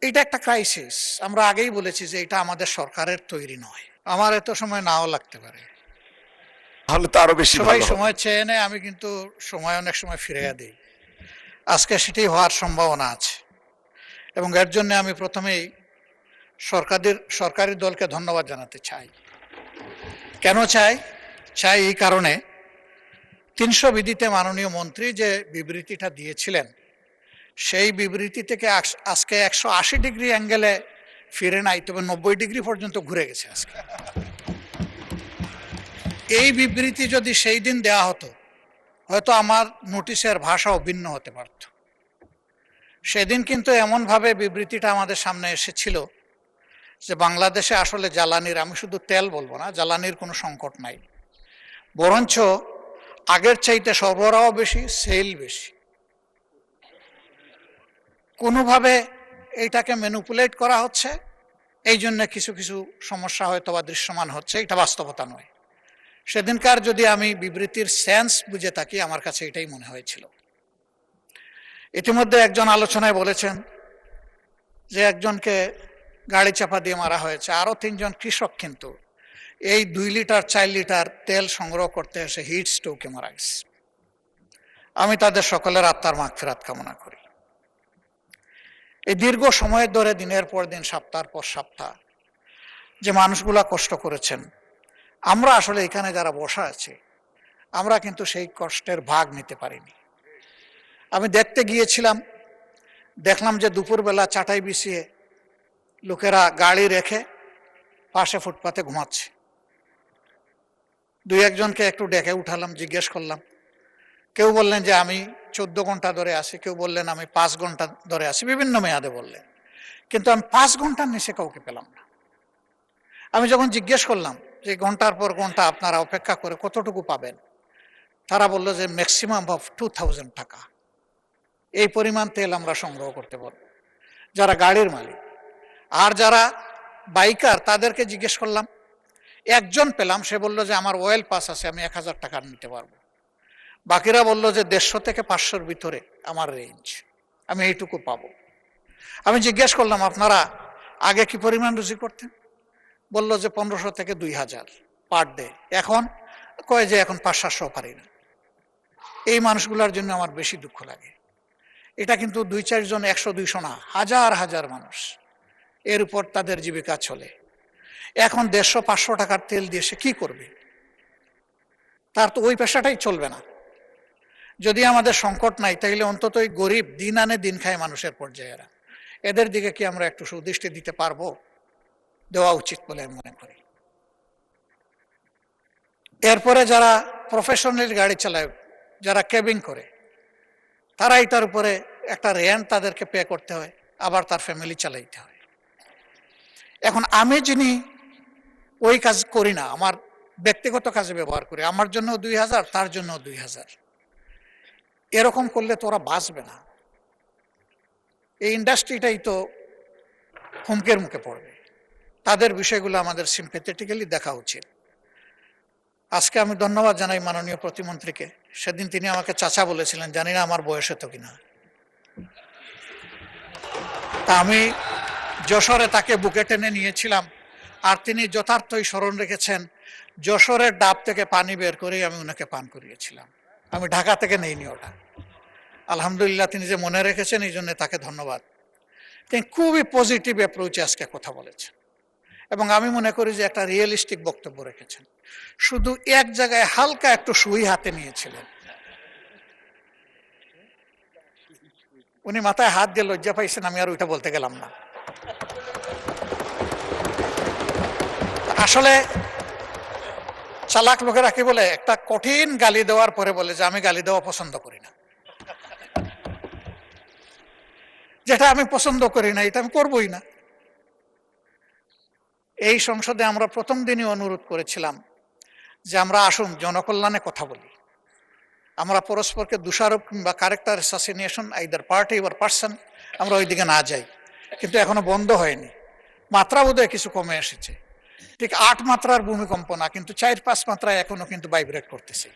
এটা একটা ক্রাইসিস। আমরা আগেই বলেছি যে এটা আমাদের সরকারের তৈরি নয়। আমার এত সময় নাও লাগতে পারে, তাহলে তো আরো বেশি সবাই ভালো হবে। সময় চেয়ে নেয়, আমি কিন্তু সময় অনেক সময় ফিরিয়ে দিই। আজকে সেটি হওয়ার সম্ভাবনা আছে এবং এর জন্য আমি প্রথমেই সরকারি দলকে ধন্যবাদ জানাতে চাই। কেন চাই? চাই এই কারণে 300 বিধিতে মাননীয় মন্ত্রী যে বিবৃতিটা দিয়েছিলেন, সেই বিবৃতি থেকে আজকে 180 ডিগ্রি অ্যাঙ্গেলে ফিরে নাই, তবে 90 ডিগ্রি পর্যন্ত ঘুরে গেছে আজকে। এই বিবৃতি যদি সেই দিন দেওয়া হতো, হয়তো আমার নোটিশের ভাষাও ভিন্ন হতে পারত। সেদিন কিন্তু এমনভাবে বিবৃতিটা আমাদের সামনে এসেছিল যে বাংলাদেশে আসলে জ্বালানির, আমি শুধু তেল বলবো না, জ্বালানির কোনো সংকট নাই, বরঞ্চ আগের চাইতে সরবরাহ বেশি, সেল বেশি। কোনোভাবে এইটাকে ম্যানিপুলেট করা হচ্ছে, এই জন্য কিছু কিছু সমস্যা হয়তো বা দৃশ্যমান হচ্ছে, এটা বাস্তবতা নয়। সেদিনকার যদি আমি বিবৃতির সেন্স বুঝে থাকি, আমার কাছে এটাই মনে হয়েছিল। ইতিমধ্যে একজন আলোচনায় বলেছেন যে একজনকে গাড়ি চাপা দিয়ে মারা হয়েছে, আরো 3 জন কৃষক কিন্তু এই 2 লিটার 4 লিটার তেল সংগ্রহ করতে এসে হিট স্ট্রোকে মারা গেছে। আমি তাদের সকলের আত্মার মাগফিরাত কামনা করি। এই দীর্ঘ সময় ধরে দিনের পর দিন, সপ্তাহের পর সপ্তাহ যে মানুষগুলা কষ্ট করেছেন, আমরা আসলে এখানে যারা বসা আছি, আমরা কিন্তু সেই কষ্টের ভাগ নিতে পারিনি। আমি দেখতে গিয়েছিলাম, দেখলাম যে দুপুরবেলা চাটাই বিছিয়ে লোকেরা গাড়ি রেখে পাশে ফুটপাতে ঘুমাচ্ছে। 2-1 জনকে একটু ডেকে উঠালাম, জিজ্ঞেস করলাম। কেউ বললেন যে আমি 14 ঘন্টা ধরে আছি, কেউ বললেন আমি 5 ঘন্টা ধরে আছি, বিভিন্ন মেয়াদে বললেন। কিন্তু আমি 5 ঘন্টার নিচে কাউকে পেলাম না। আমি যখন জিজ্ঞেস করলাম যে ঘন্টার পর ঘন্টা আপনারা অপেক্ষা করে কতটুকু পাবেন, তারা বললো যে ম্যাক্সিমাম অফ 2000 টাকা, এই পরিমাণ তেল আমরা সংগ্রহ করতে পারবো, যারা গাড়ির মালিক। আর যারা বাইকার, তাদেরকে জিজ্ঞেস করলাম, একজন পেলাম, সে বললো যে আমার অয়েল পাস আছে, আমি 1000 টাকা নিতে পারবো। বাকিরা বললো যে 150 থেকে 500-র ভিতরে আমার রেঞ্জ, আমি এইটুকু পাবো। আমি জিজ্ঞেস করলাম আপনারা আগে কি পরিমাণ রুজি করতেন? বললো যে 1500 থেকে 2000 পার ডে। এখন কয় যে এখন 500-700 পারি না। এই মানুষগুলোর জন্য আমার বেশি দুঃখ লাগে। এটা কিন্তু 2-4 জন, 100-200 না, হাজার হাজার মানুষ, এর উপর তাদের জীবিকা চলে। এখন 150-500 টাকার তেল দিয়ে সে কি করবে? তার তো ওই পেশাটাই চলবে না। যদি আমাদের সংকট নাই, তাইলে অন্তত ওই গরিব, দিন আনে দিন খায় মানুষের পর্যায়েরা, এদের দিকে কি আমরা একটু সুদৃষ্টি দিতে পারবো? দেওয়া উচিত বলে আমি মনে করি। এরপরে যারা প্রফেশনাল গাড়ি চালায়, যারা ক্যাবিং করে, তারা এটার উপরে একটা রেন্ট তাদেরকে পে করতে হয়, আবার তার ফ্যামিলি চালাইতে হয়। এখন আমি যিনি ওই কাজ করি না, আমার ব্যক্তিগত কাজে ব্যবহার করি, আমার জন্য 2000, তার জন্য 2000, এরকম করলে তো ওরা বাঁচবে না। এই ইন্ডাস্ট্রিটাই তো হুমকের মুখে পড়বে। তাদের বিষয়গুলো আমাদের সিম্পেথেটিক্যালি দেখা উচিত। আজকে আমি ধন্যবাদ জানাই মাননীয় প্রতিমন্ত্রীকে। সেদিন তিনি আমাকে চাচা বলেছিলেন, জানি না আমার বয়স হতো কিনা। তা আমি যশোরে তাকে বুকে টেনে নিয়েছিলাম, আর তিনি যথার্থই স্মরণ রেখেছেন, যশোরের ডাব থেকে পানি বের করেই আমি ওনাকে পান করিয়েছিলাম। আমি ঢাকা থেকে নেইনি ওটা। আলহামদুলিল্লাহ, তিনি যে মনে রেখেছেন, এই জন্য তাকে ধন্যবাদ। তিনি খুবই পজিটিভ অ্যাপ্রোচে আজকে কথা বলেছেন এবং আমি মনে করি যে একটা রিয়েলিস্টিক বক্তব্য রেখেছেন। শুধু এক জায়গায় হালকা একটু সুই হাতে নিয়েছিলেন, উনি মাথায় হাত দিয়ে লজ্জা পাইছেন, আমি আর ওইটা বলতে গেলাম না। আসলে চালাক লোকেরা কি বলে, একটা কঠিন গালি দেওয়ার পরে বলে যে আমি গালি দেওয়া পছন্দ করি না। যেটা আমি পছন্দ করি না, এটা আমি করবই না। এই সংসদে আমরা প্রথম দিনই অনুরোধ করেছিলাম যে আমরা আসুন জনকল্যাণে কথা বলি, আমরা পরস্পরকে দোষারোপ কিংবা character assassination, either party or person, আমরা ওই দিকে না যাই। কিন্তু এখনো বন্ধ হয়নি। মাত্রা বোধহয় কিছু কমে এসেছে, ঠিক 8 মাত্রার ভূমিকম্প না, কিন্তু 4-5 মাত্রায় এখনো কিন্তু ভাইব্রেট করতেছে।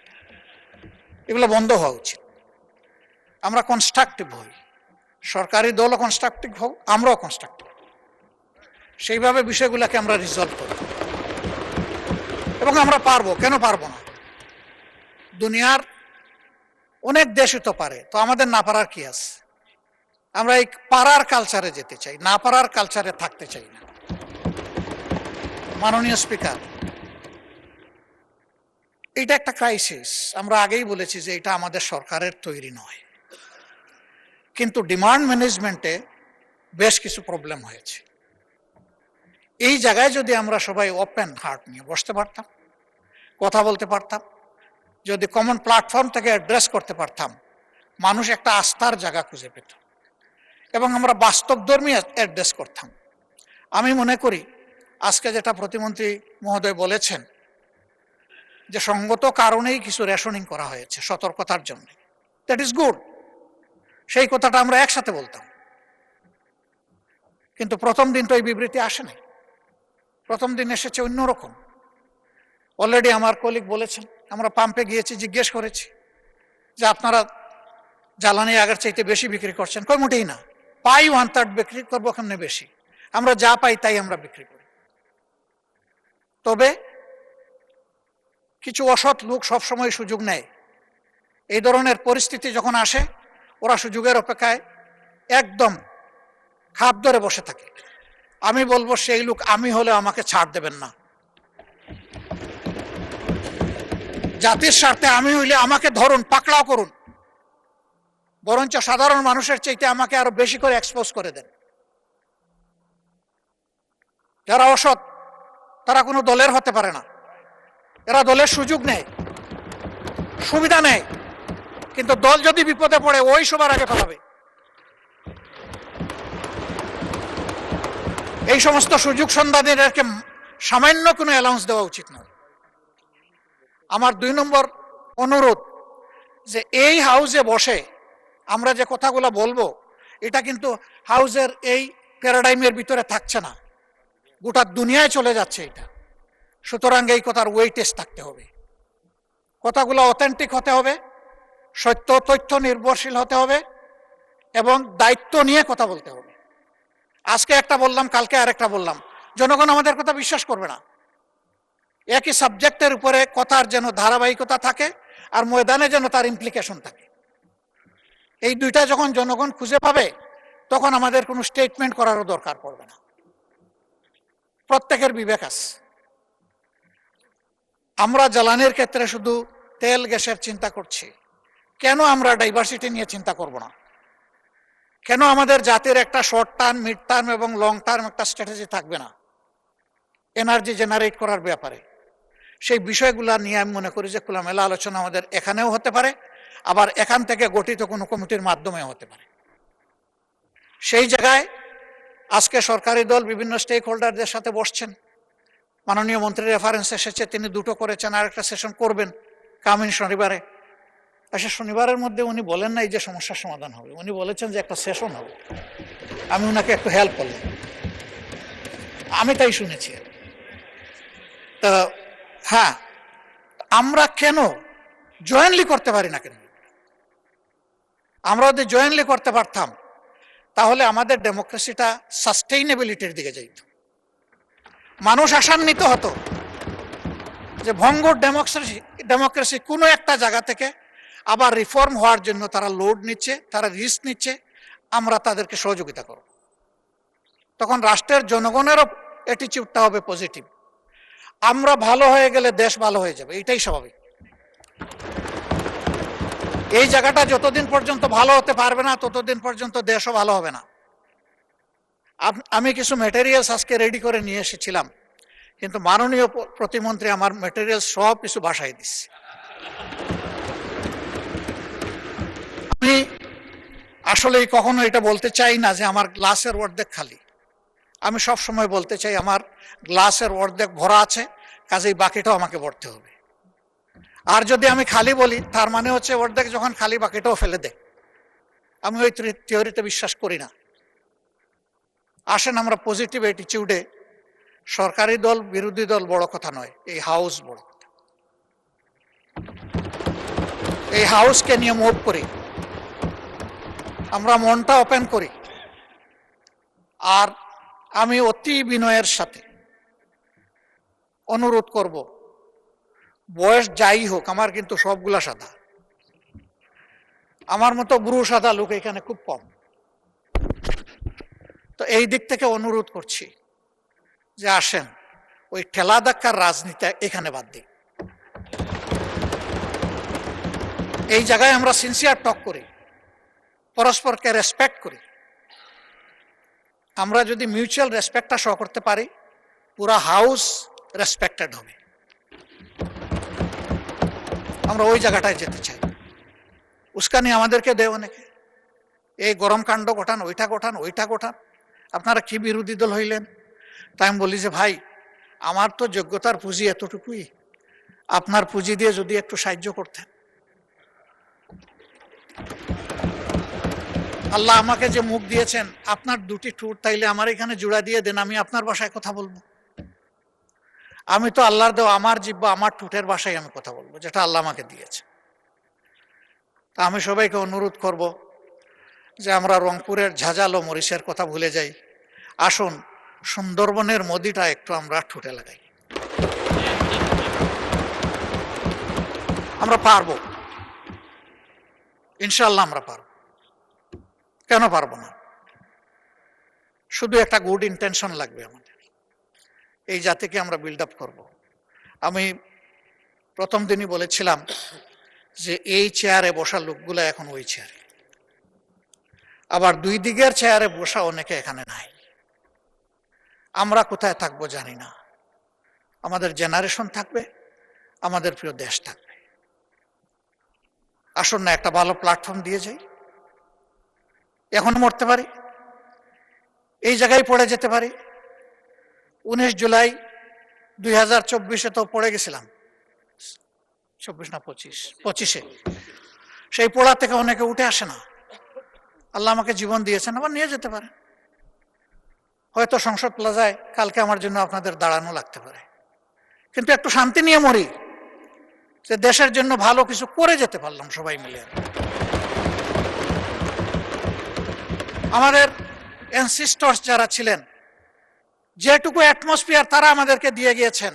এগুলো বন্ধ হওয়া উচিত। আমরা কনস্ট্রাকটিভ হই, সরকারি দলও কনস্ট্রাকটিভ হোক, আমরাও কনস্ট্রাকটিভ, সেইভাবে বিষয়গুলোকে আমরা রিজলভ করি এবং আমরা পারবো। কেন পারবো না? দুনিয়ার অনেক দেশই তো পারে, তো আমাদের না পারার কি আছে? আমরা এই পারার কালচারে যেতে চাই, না পারার কালচারে থাকতে চাই না। মাননীয় স্পিকার, এটা একটা ক্রাইসিস। আমরা আগেই বলেছি যে এটা আমাদের সরকারের তৈরি নয়, কিন্তু ডিমান্ড ম্যানেজমেন্টে বেশ কিছু প্রবলেম হয়েছে। এই জায়গায় যদি আমরা সবাই ওপেন হার্ট নিয়ে বসতে পারতাম, কথা বলতে পারতাম, যদি কমন প্ল্যাটফর্ম থেকে অ্যাড্রেস করতে পারতাম, মানুষ একটা আস্থার জায়গা খুঁজে পেত এবং আমরা বাস্তবধর্মী অ্যাড্রেস করতাম। আমি মনে করি আজকে যেটা প্রতিমন্ত্রী মহোদয় বলেছেন যে সঙ্গত কারণেই কিছু রেশনিং করা হয়েছে সতর্কতার জন্য, দ্যাট ইজ গুড। সেই কথাটা আমরা একসাথে বলতাম, কিন্তু প্রথম দিন তো এই বিবৃতি আসে নাই। প্রথম দিন এসেছে অন্যরকম। অলরেডি আমার কলিগ বলেছেন, আমরা পাম্পে গিয়েছি, জিজ্ঞেস করেছি যে আপনারা জ্বালানি আগের চাইতে বেশি বিক্রি করছেন। কই মোটেই না, পাই 1/3 বিক্রি করবো কেমনে বেশি, আমরা যা পাই তাই আমরা বিক্রি করি। তবে কিছু অসৎ লোক সবসময় সুযোগ নেয়। এই ধরনের পরিস্থিতি যখন আসে, ওরা সুযোগের অপেক্ষায় একদম খাপ ধরে বসে থাকে। আমি বলবো সেই লোক আমি হলে আমাকে ছাড় দেবেন না। জাতির স্বার্থে আমি হইলে আমাকে ধরুন, পাকড়াও করুন, বরঞ্চ সাধারণ মানুষের চাইতে আমাকে আরো বেশি করে এক্সপোজ করে দেন। যারা অসৎ তারা কোনো দলের হতে পারে না, এরা দলের সুযোগ নেয়, সুবিধা নেয়, কিন্তু দল যদি বিপদে পড়ে ওই সবার আগে পালাবে। এই সমস্ত সুযোগ সন্ধানীদেরকে সামান্য কোনো অ্যালাউন্স দেওয়া উচিত নয়। আমার 2 নম্বর অনুরোধ, যে এই হাউসে বসে আমরা যে কথাগুলো বলবো, এটা কিন্তু হাউসের এই প্যারাডাইমের ভিতরে থাকছে না, গোটা দুনিয়ায় চলে যাচ্ছে এটা। সুতরাং এই কথার ওয়েটেজ থাকতে হবে, কথাগুলো অথেন্টিক হতে হবে, সত্য তথ্য নির্ভরশীল হতে হবে এবং দায়িত্ব নিয়ে কথা বলতে হবে। আজকে একটা বললাম, কালকে আরেকটা বললাম, জনগণ আমাদের কথা বিশ্বাস করবে না। একই সাবজেক্টের উপরে কথার যেন ধারাবাহিকতা থাকে আর ময়দানে যেন তার ইমপ্লিকেশন থাকে। এই দুইটা যখন জনগণ খুঁজে পাবে, তখন আমাদের কোনো স্টেটমেন্ট করারও দরকার পড়বে না। প্রত্যেকের বিবেক আছে। আমরা জ্বালানির ক্ষেত্রে শুধু তেল গ্যাসের চিন্তা করছি, কেন আমরা ডাইভার্সিটি নিয়ে চিন্তা করব না? কেন আমাদের জাতির একটা শর্ট টার্ম, মিড টার্ম এবং লং টার্ম একটা স্ট্র্যাটেজি থাকবে না এনার্জি জেনারেট করার ব্যাপারে? সেই বিষয়গুলো নিয়ে আমি মনে করি যে খোলামেলা আলোচনা আমাদের এখানেও হতে পারে, আবার এখান থেকে গঠিত কোনো কমিটির মাধ্যমেও হতে পারে। সেই জায়গায় আজকে সরকারি দল বিভিন্ন স্টেক হোল্ডারদের সাথে বসছেন। মাননীয় মন্ত্রী রেফারেন্স এসেছে, তিনি 2টো করেছেন, আর একটা সেশন করবেন কামিং শনিবারে। আচ্ছা, শনিবারের মধ্যে উনি বলেন নাই যে সমস্যার সমাধান হবে, উনি বলেছেন যে একটা সেশন হবে। আমি ওনাকে একটু হেল্প করলাম, আমি তাই শুনেছি। তা হ্যাঁ, আমরা কেন জয়েন্টলি করতে পারি না? কেন আমরা যদি জয়েন্টলি করতে পারতাম, তাহলে আমাদের ডেমোক্রেসিটা সাস্টেইনেবিলিটির দিকে যাইত। মানুষ আশান্বিত হতো যে ভঙ্গুর ডেমোক্রেসি কোনো একটা জায়গা থেকে আবার রিফর্ম হওয়ার জন্য তারা লোড নিচ্ছে, তারা রিস্ক নিচ্ছে, আমরা তাদেরকে সহযোগিতা করব। তখন রাষ্ট্রের জনগণেরও অ্যাটিটিউডটা হবে পজিটিভ। আমরা ভালো হয়ে গেলে দেশ ভালো হয়ে যাবে, এটাই স্বাভাবিক। এই জায়গাটা যতদিন পর্যন্ত ভালো হতে পারবে না, ততদিন পর্যন্ত দেশও ভালো হবে না। আমি কিছু ম্যাটেরিয়ালস আজকে রেডি করে নিয়ে এসেছিলাম, কিন্তু মাননীয় প্রতিমন্ত্রী আমার ম্যাটেরিয়ালস সব কিছু বাসায় দিচ্ছে। আমি আসলেই কখনো এটা বলতে চাই না যে আমার গ্লাসের অর্ধেক খালি। আমি সব সময় বলতে চাই আমার গ্লাসের অর্ধেক ভরা আছে, কাজেই বাকিটাও আমাকে ভরতে হবে। আর যদি আমি খালি বলি, তার মানে হচ্ছে অর্ধেক যখন খালি, বাকিটাও ফেলে দে। আমি ওই থিওরিতে বিশ্বাস করি না। আসেন আমরা পজিটিভ অ্যাটিটিউডে, সরকারি দল বিরোধী দল বড় কথা নয়, এই হাউস বড় কথা। এই হাউসকে নিয়ে মুভ করি। আমরা মনটা ওপেন করি। আর আমি অতি বিনয়ের সাথে অনুরোধ করব, বয়স যাই হোক, আমার কিন্তু সবগুলা সাদা, আমার মতো বুড়ো সাদা লোক এখানে খুব কম। তো এই দিক থেকে অনুরোধ করছি যে আসেন ওই ঠেলা ধাক্কার রাজনীতি এখানে বাদ দিই। এই জায়গায় আমরা সিনসিয়ার টক করি, পরস্পরকে রেসপেক্ট করি। আমরা যদি মিউচুয়াল রেসপেক্টটা শো করতে পারি, পুরা হাউস রেসপেক্টেড হবে। আমরা ওই জায়গাটায় যেতে চাই। উস্কানি আমাদেরকে দেয় অনেকে, এই গরম কাণ্ড ঘটান, ওইটা ঘটান, ওইটা ঘটান, আপনারা কি বিরোধী দল হইলেন। তাই আমি বলি যে ভাই, আমার তো যোগ্যতার পুঁজি এতটুকুই, আপনার পুঁজি দিয়ে যদি একটু সাহায্য করতেন। আল্লাহ আমাকে যে মুখ দিয়েছেন, আপনার দুটি ঠোঁট, তাইলে আমার এখানে জোড়া দিয়ে দেন, আমি আপনার ভাষায় কথা বলবো। আমি তো আল্লাহর দেওয়া, আমার জিহ্বা, আমার ঠোঁটের ভাষায় আমি কথা বলবো, যেটা আল্লাহ আমাকে দিয়েছে। তা আমি সবাইকে অনুরোধ করব যে আমরা রংপুরের ঝাঁঝালো মরিচের কথা ভুলে যাই, আসুন সুন্দরবনের মদিটা একটু আমরা ঠোঁটে লাগাই। আমরা পারবো, ইনশাল্লাহ আমরা পারবো। কেন পারবো না? শুধু একটা গুড ইন্টেনশন লাগবে আমাদের, এই জাতিকে আমরা বিল্ড আপ করবো। আমি প্রথম দিনই বলেছিলাম যে এই চেয়ারে বসা লোকগুলো এখন ওই চেয়ারে, আবার দুই দিকের চেয়ারে বসা অনেকে এখানে নাই। আমরা কোথায় থাকবো জানি না, আমাদের জেনারেশন থাকবে, আমাদের প্রিয় দেশ থাকবে। আসুন না একটা ভালো প্ল্যাটফর্ম দিয়ে যাই। এখন মরতে পারি, এই জায়গায় পড়ে যেতে পারি। 19 জুলাই 2024 তো পড়ে গেছিলাম, 24 না 25-এ। সেই পড়া থেকে অনেকে উঠে আসে না। আল্লাহ আমাকে জীবন দিয়েছেন, আবার নিয়ে যেতে পারে। হয়তো সংসদ প্লাজায় কালকে আমার জন্য আপনাদের দাঁড়ানো লাগতে পারে, কিন্তু একটু শান্তি নিয়ে মরি, যে দেশের জন্য ভালো কিছু করে যেতে পারলাম সবাই মিলে। আমাদের অ্যানসিস্টরস যারা ছিলেন, যেটুকু অ্যাটমসফিয়ার তারা আমাদেরকে দিয়ে গিয়েছেন,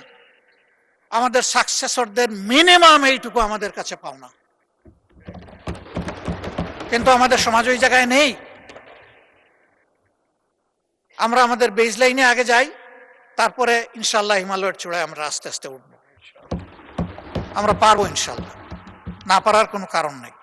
আমাদের সাকসেসরদের মিনিমাম এইটুকু আমাদের কাছে পাওনা। কিন্তু আমাদের সমাজ ওই জায়গায় নেই। আমরা আমাদের বেজ লাইনে আগে যাই, তারপরে ইনশাল্লাহ হিমালয়ের চূড়ায় আমরা আস্তে আস্তে উঠবো। আমরা পারবো ইনশাল্লাহ, না পারার কোনো কারণ নেই।